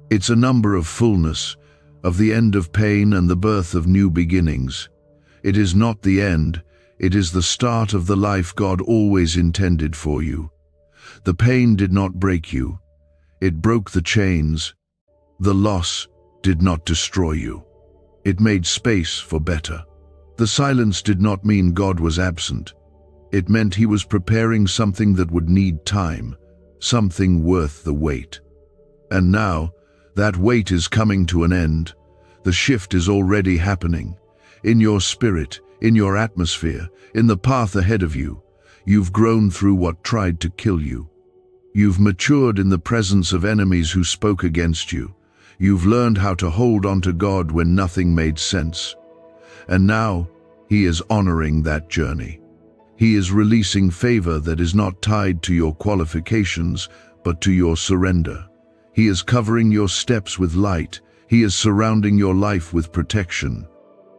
Speaker 1: It's a number of fullness, of the end of pain and the birth of new beginnings. It is not the end, it is the start of the life God always intended for you. The pain did not break you. It broke the chains. The loss did not destroy you. It made space for better. The silence did not mean God was absent. It meant He was preparing something that would need time, something worth the wait. And now, that wait is coming to an end. The shift is already happening. In your spirit, in your atmosphere, in the path ahead of you. You've grown through what tried to kill you. You've matured in the presence of enemies who spoke against you. You've learned how to hold on to God when nothing made sense. And now, He is honoring that journey. He is releasing favor that is not tied to your qualifications, but to your surrender. He is covering your steps with light. He is surrounding your life with protection.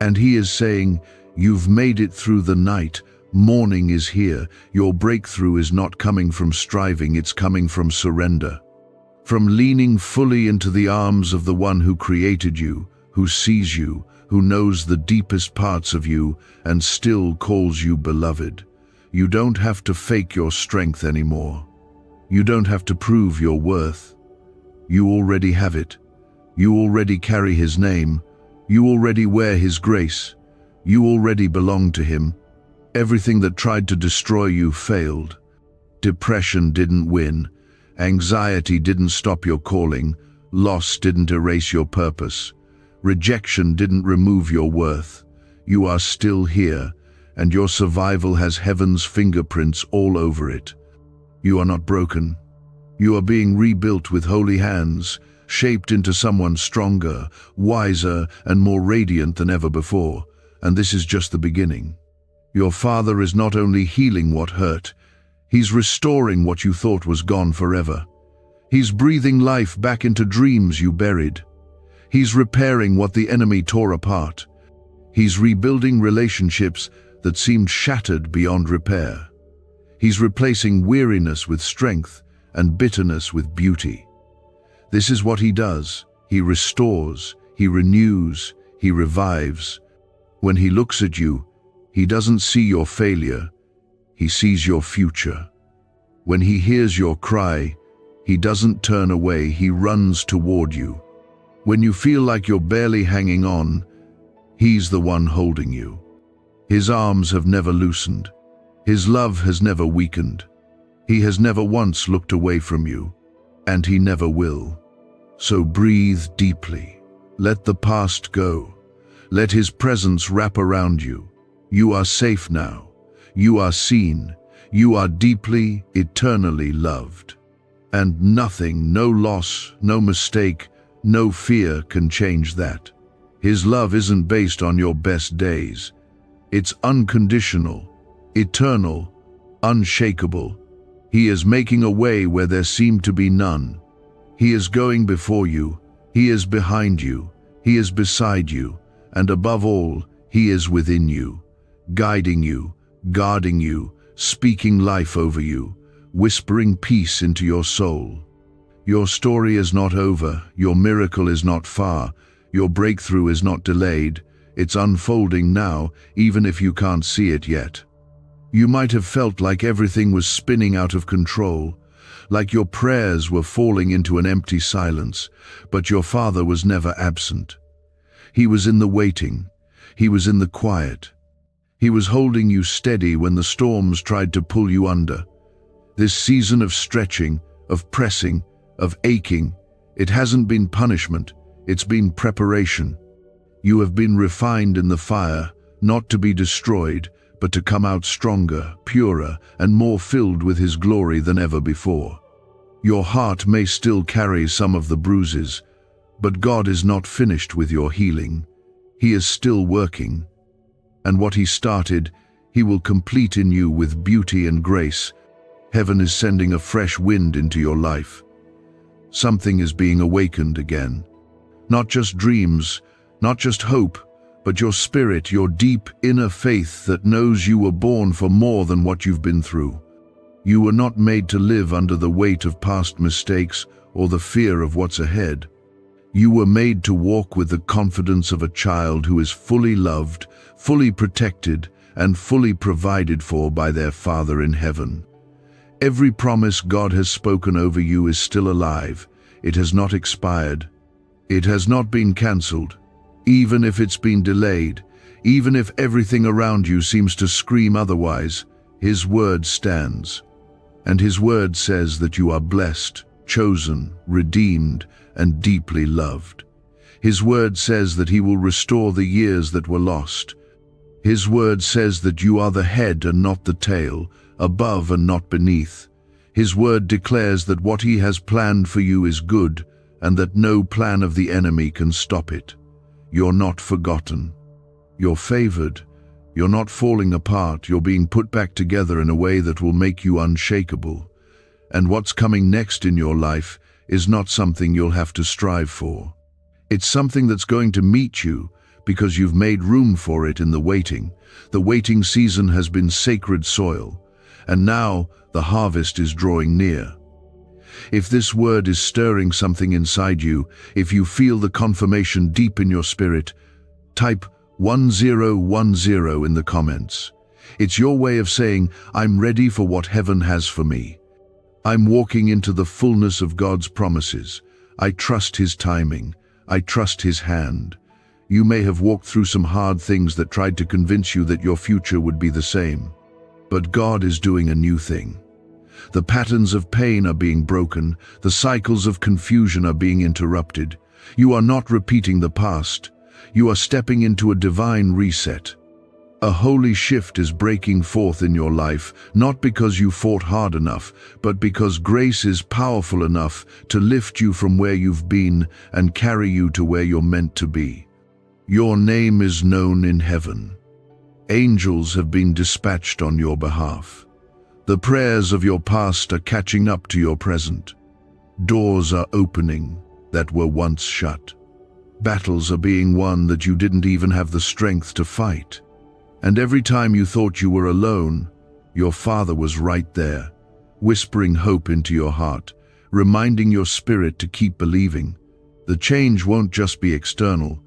Speaker 1: And He is saying, you've made it through the night. Morning is here. Your breakthrough is not coming from striving, it's coming from surrender. From leaning fully into the arms of the one who created you, who sees you, who knows the deepest parts of you, and still calls you beloved. You don't have to fake your strength anymore. You don't have to prove your worth. You already have it. You already carry His name. You already wear His grace. You already belong to Him. Everything that tried to destroy you failed. Depression didn't win. Anxiety didn't stop your calling. Loss didn't erase your purpose. Rejection didn't remove your worth. You are still here, and your survival has heaven's fingerprints all over it. You are not broken. You are being rebuilt with holy hands, shaped into someone stronger, wiser, and more radiant than ever before. And this is just the beginning. Your Father is not only healing what hurt, He's restoring what you thought was gone forever. He's breathing life back into dreams you buried. He's repairing what the enemy tore apart. He's rebuilding relationships that seemed shattered beyond repair. He's replacing weariness with strength and bitterness with beauty. This is what He does. He restores, He renews, He revives. When He looks at you, He doesn't see your failure, He sees your future. When He hears your cry, He doesn't turn away, He runs toward you. When you feel like you're barely hanging on, He's the one holding you. His arms have never loosened. His love has never weakened. He has never once looked away from you, and He never will. So breathe deeply. Let the past go. Let His presence wrap around you. You are safe now. You are seen. You are deeply, eternally loved. And nothing, no loss, no mistake, no fear can change that. His love isn't based on your best days. It's unconditional, eternal, unshakable. He is making a way where there seemed to be none. He is going before you. He is behind you. He is beside you. And above all, He is within you, guiding you, guarding you, speaking life over you, whispering peace into your soul. Your story is not over. Your miracle is not far. Your breakthrough is not delayed. It's unfolding now, even if you can't see it yet. You might have felt like everything was spinning out of control, like your prayers were falling into an empty silence, but your Father was never absent. He was in the waiting. He was in the quiet. He was holding you steady when the storms tried to pull you under. This season of stretching, of pressing, of aching, it hasn't been punishment, it's been preparation. You have been refined in the fire, not to be destroyed, but to come out stronger, purer, and more filled with His glory than ever before. Your heart may still carry some of the bruises, but God is not finished with your healing. He is still working. And what He started, He will complete in you with beauty and grace. Heaven is sending a fresh wind into your life. Something is being awakened again. Not just dreams, not just hope, but your spirit, your deep inner faith that knows you were born for more than what you've been through. You were not made to live under the weight of past mistakes or the fear of what's ahead. You were made to walk with the confidence of a child who is fully loved, fully protected, and fully provided for by their Father in heaven. Every promise God has spoken over you is still alive. It has not expired. It has not been cancelled. Even if it's been delayed, even if everything around you seems to scream otherwise, His word stands. And His word says that you are blessed, chosen, redeemed, and deeply loved. His word says that He will restore the years that were lost. His word says that you are the head and not the tail, above and not beneath. His word declares that what he has planned for you is good, and that no plan of the enemy can stop it. You're not forgotten. You're favored. You're not falling apart. You're being put back together in a way that will make you unshakable. And what's coming next in your life is not something you'll have to strive for. It's something that's going to meet you because you've made room for it in the waiting. The waiting season has been sacred soil, and now the harvest is drawing near. If this word is stirring something inside you, if you feel the confirmation deep in your spirit, type 1010 in the comments. It's your way of saying, I'm ready for what heaven has for me. I'm walking into the fullness of God's promises. I trust His timing. I trust His hand. You may have walked through some hard things that tried to convince you that your future would be the same. But God is doing a new thing. The patterns of pain are being broken. The cycles of confusion are being interrupted. You are not repeating the past. You are stepping into a divine reset. A holy shift is breaking forth in your life, not because you fought hard enough, but because grace is powerful enough to lift you from where you've been and carry you to where you're meant to be. Your name is known in heaven. Angels have been dispatched on your behalf. The prayers of your past are catching up to your present. Doors are opening that were once shut. Battles are being won that you didn't even have the strength to fight. And every time you thought you were alone, your Father was right there, whispering hope into your heart, reminding your spirit to keep believing. The change won't just be external.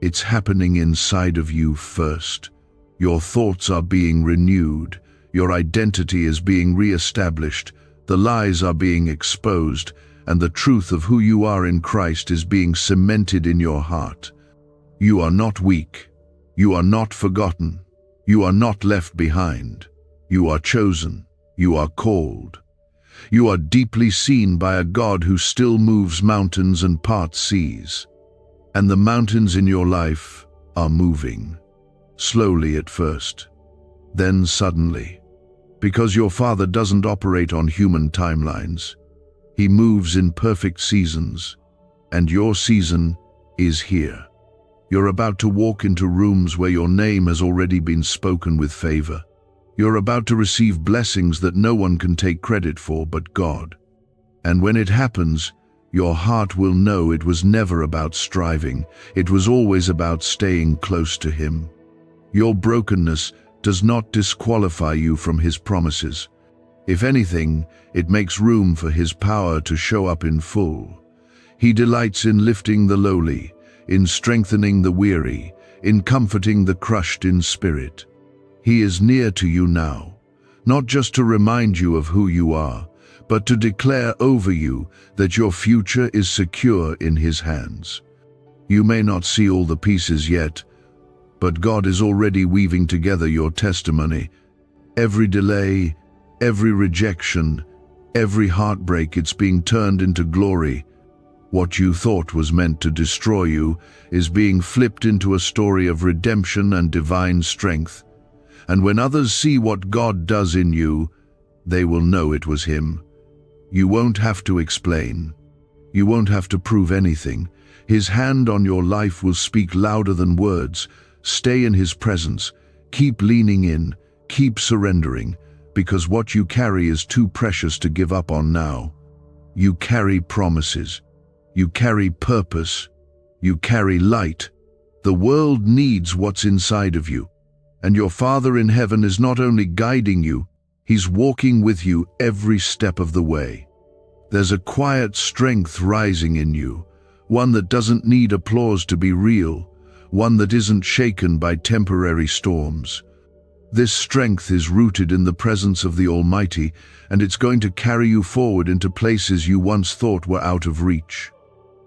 Speaker 1: It's happening inside of you first. Your thoughts are being renewed. Your identity is being re-established. The lies are being exposed, and the truth of who you are in Christ is being cemented in your heart. You are not weak. You are not forgotten. You are not left behind. You are chosen. You are called. You are deeply seen by a God who still moves mountains and parts seas. And the mountains in your life are moving. Slowly at first, then suddenly. Because your Father doesn't operate on human timelines. He moves in perfect seasons, and your season is here. You're about to walk into rooms where your name has already been spoken with favor. You're about to receive blessings that no one can take credit for but God. And when it happens, your heart will know it was never about striving. It was always about staying close to Him. Your brokenness does not disqualify you from His promises. If anything, it makes room for His power to show up in full. He delights in lifting the lowly, in strengthening the weary, in comforting the crushed in spirit. He is near to you now, not just to remind you of who you are, but to declare over you that your future is secure in His hands. You may not see all the pieces yet, but God is already weaving together your testimony. Every delay, every rejection, every heartbreak, it's being turned into glory. What you thought was meant to destroy you is being flipped into a story of redemption and divine strength. And when others see what God does in you, they will know it was Him. You won't have to explain. You won't have to prove anything. His hand on your life will speak louder than words. Stay in His presence. Keep leaning in. Keep surrendering, because what you carry is too precious to give up on now. You carry promises. You carry purpose. You carry light. The world needs what's inside of you. And your Father in heaven is not only guiding you, He's walking with you every step of the way. There's a quiet strength rising in you, one that doesn't need applause to be real, one that isn't shaken by temporary storms. This strength is rooted in the presence of the Almighty, and it's going to carry you forward into places you once thought were out of reach.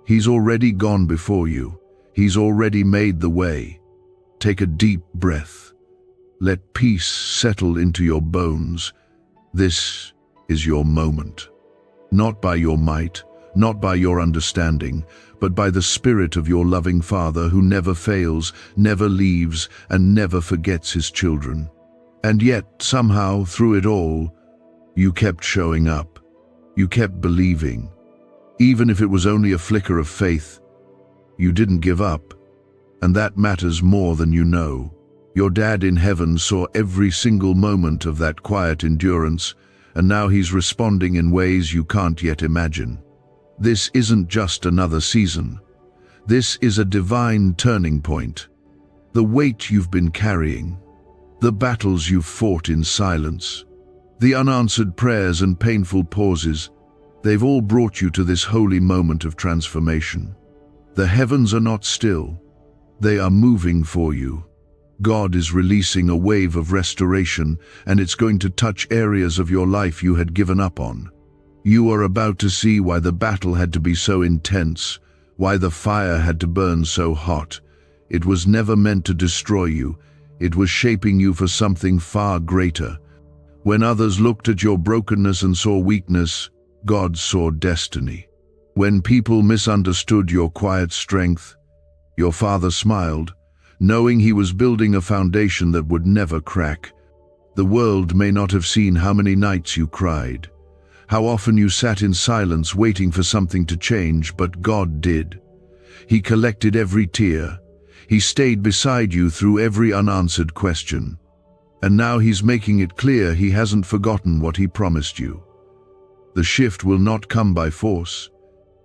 Speaker 1: He's already gone before you. He's already made the way. Take a deep breath. Let peace settle into your bones. This is your moment. Not by your might, not by your understanding, but by the Spirit of your loving Father who never fails, never leaves, and never forgets His children. And yet, somehow, through it all, you kept showing up. You kept believing. Even if it was only a flicker of faith, you didn't give up. And that matters more than you know. Your dad in heaven saw every single moment of that quiet endurance, and now he's responding in ways you can't yet imagine. This isn't just another season. This is a divine turning point. The weight you've been carrying, the battles you've fought in silence, the unanswered prayers and painful pauses, they've all brought you to this holy moment of transformation. The heavens are not still. They are moving for you. God is releasing a wave of restoration, and it's going to touch areas of your life you had given up on. You are about to see why the battle had to be so intense, why the fire had to burn so hot. It was never meant to destroy you. It was shaping you for something far greater. When others looked at your brokenness and saw weakness, God saw destiny. When people misunderstood your quiet strength, your Father smiled, knowing He was building a foundation that would never crack. The world may not have seen how many nights you cried, how often you sat in silence waiting for something to change, but God did. He collected every tear. He stayed beside you through every unanswered question. And now He's making it clear He hasn't forgotten what He promised you. The shift will not come by force.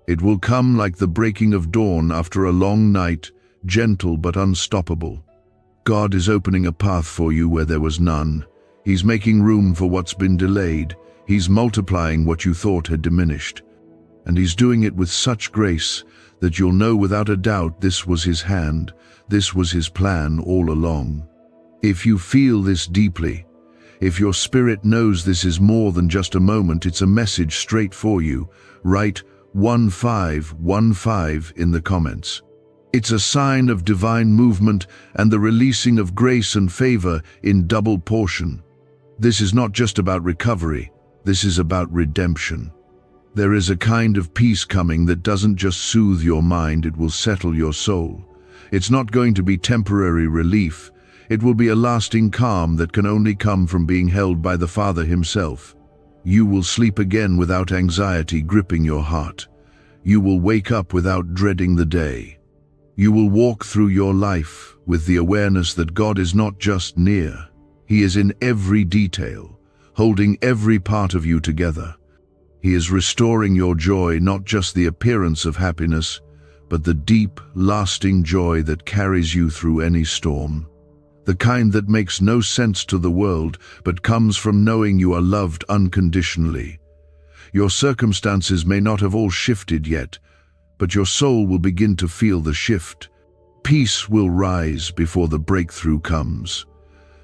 Speaker 1: It will come like the breaking of dawn after a long night, gentle but unstoppable. God is opening a path for you where there was none. He's making room for what's been delayed. He's multiplying what you thought had diminished. And He's doing it with such grace that you'll know without a doubt this was His hand, this was His plan all along. If you feel this deeply, if your spirit knows this is more than just a moment, it's a message straight for you, write 1515 in the comments. It's a sign of divine movement and the releasing of grace and favor in double portion. This is not just about recovery, this is about redemption. There is a kind of peace coming that doesn't just soothe your mind, it will settle your soul. It's not going to be temporary relief, it will be a lasting calm that can only come from being held by the Father Himself. You will sleep again without anxiety gripping your heart. You will wake up without dreading the day. You will walk through your life with the awareness that God is not just near. He is in every detail, holding every part of you together. He is restoring your joy, not just the appearance of happiness, but the deep, lasting joy that carries you through any storm. The kind that makes no sense to the world, but comes from knowing you are loved unconditionally. Your circumstances may not have all shifted yet, but your soul will begin to feel the shift. Peace will rise before the breakthrough comes.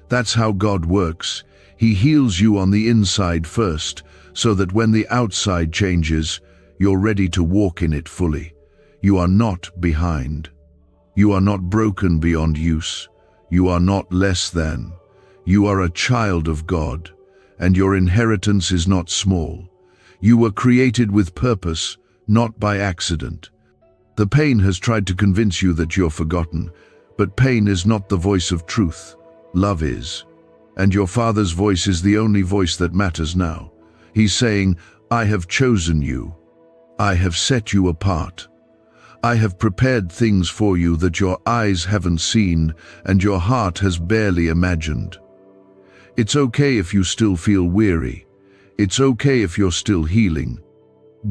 Speaker 1: That's how God works. He heals you on the inside first, so that when the outside changes, you're ready to walk in it fully. You are not behind. You are not broken beyond use. You are not less than. You are a child of God, and your inheritance is not small. You were created with purpose, not by accident. The pain has tried to convince you that you're forgotten, but pain is not the voice of truth. Love is. And your Father's voice is the only voice that matters now. He's saying, I have chosen you. I have set you apart. I have prepared things for you that your eyes haven't seen and your heart has barely imagined. It's okay if you still feel weary. It's okay if you're still healing.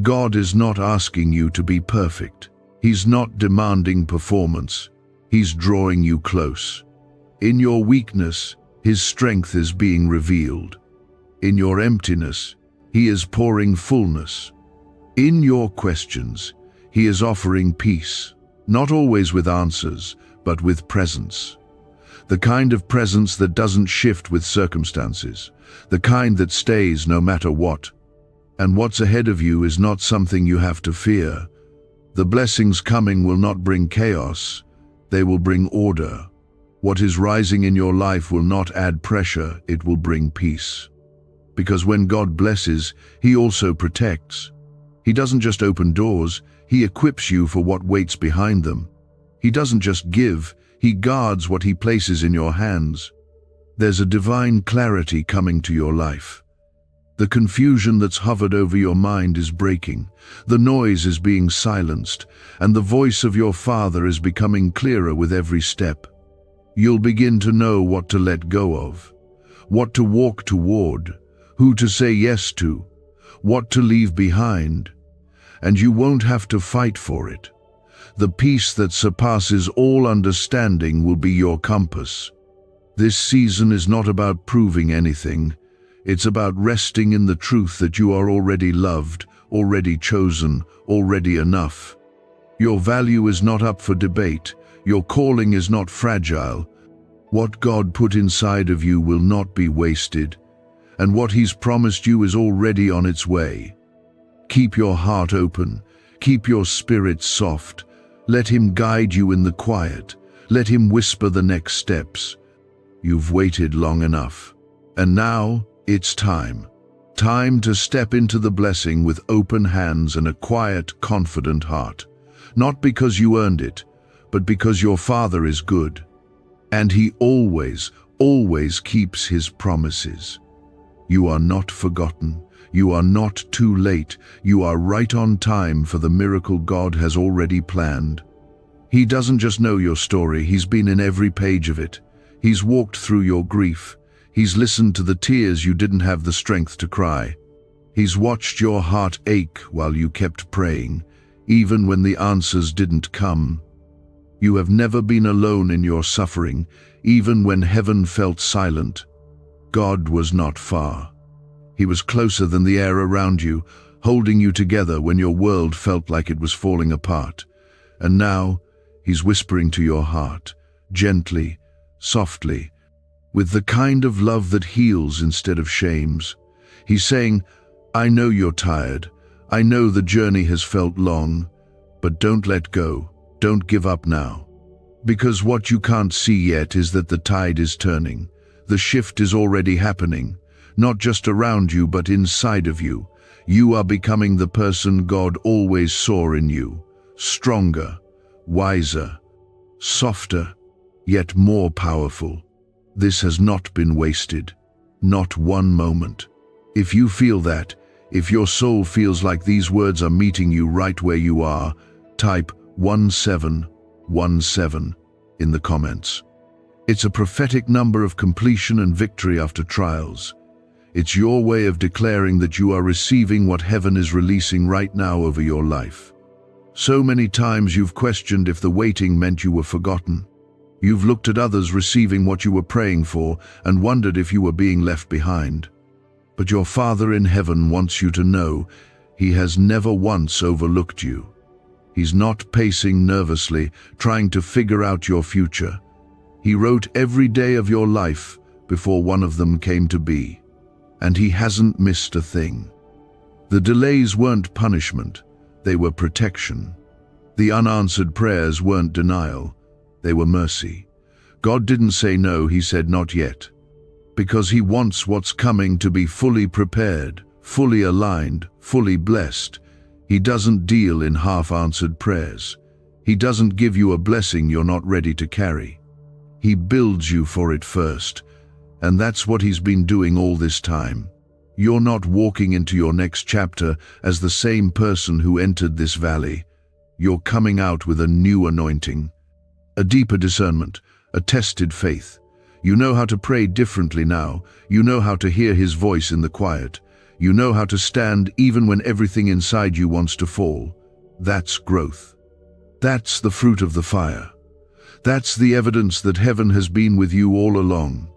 Speaker 1: God is not asking you to be perfect. He's not demanding performance. He's drawing you close. In your weakness, His strength is being revealed. In your emptiness, He is pouring fullness. In your questions, He is offering peace, not always with answers, but with presence. The kind of presence that doesn't shift with circumstances, the kind that stays no matter what. And what's ahead of you is not something you have to fear. The blessings coming will not bring chaos, they will bring order. What is rising in your life will not add pressure, it will bring peace. Because when God blesses, He also protects. He doesn't just open doors, He equips you for what waits behind them. He doesn't just give, He guards what He places in your hands. There's a divine clarity coming to your life. The confusion that's hovered over your mind is breaking, the noise is being silenced, and the voice of your Father is becoming clearer with every step. You'll begin to know what to let go of, what to walk toward, who to say yes to, what to leave behind, and you won't have to fight for it. The peace that surpasses all understanding will be your compass. This season is not about proving anything. It's about resting in the truth that you are already loved, already chosen, already enough. Your value is not up for debate. Your calling is not fragile. What God put inside of you will not be wasted, and what He's promised you is already on its way. Keep your heart open. Keep your spirit soft. Let Him guide you in the quiet. Let Him whisper the next steps. You've waited long enough. And now, it's time. Time to step into the blessing with open hands and a quiet, confident heart. Not because you earned it, but because your Father is good. And He always, always keeps His promises. You are not forgotten. You are not too late. You are right on time for the miracle God has already planned. He doesn't just know your story, He's been in every page of it. He's walked through your grief. He's listened to the tears you didn't have the strength to cry. He's watched your heart ache while you kept praying, even when the answers didn't come. You have never been alone in your suffering, even when heaven felt silent. God was not far. He was closer than the air around you, holding you together when your world felt like it was falling apart. And now, He's whispering to your heart, gently, softly, with the kind of love that heals instead of shames. He's saying, I know you're tired. I know the journey has felt long, but don't let go. Don't give up now. Because what you can't see yet is that the tide is turning. The shift is already happening, not just around you, but inside of you. You are becoming the person God always saw in you. Stronger, wiser, softer, yet more powerful. This has not been wasted. Not one moment. If you feel that, if your soul feels like these words are meeting you right where you are, type 1717 in the comments. It's a prophetic number of completion and victory after trials. It's your way of declaring that you are receiving what heaven is releasing right now over your life. So many times you've questioned if the waiting meant you were forgotten. You've looked at others receiving what you were praying for and wondered if you were being left behind. But your Father in heaven wants you to know He has never once overlooked you. He's not pacing nervously, trying to figure out your future. He wrote every day of your life before one of them came to be. And He hasn't missed a thing. The delays weren't punishment, they were protection. The unanswered prayers weren't denial, they were mercy. God didn't say no, He said not yet. Because He wants what's coming to be fully prepared, fully aligned, fully blessed. He doesn't deal in half-answered prayers. He doesn't give you a blessing you're not ready to carry. He builds you for it first, and that's what He's been doing all this time. You're not walking into your next chapter as the same person who entered this valley. You're coming out with a new anointing, a deeper discernment, a tested faith. You know how to pray differently now. You know how to hear His voice in the quiet. You know how to stand even when everything inside you wants to fall. That's growth. That's the fruit of the fire. That's the evidence that heaven has been with you all along.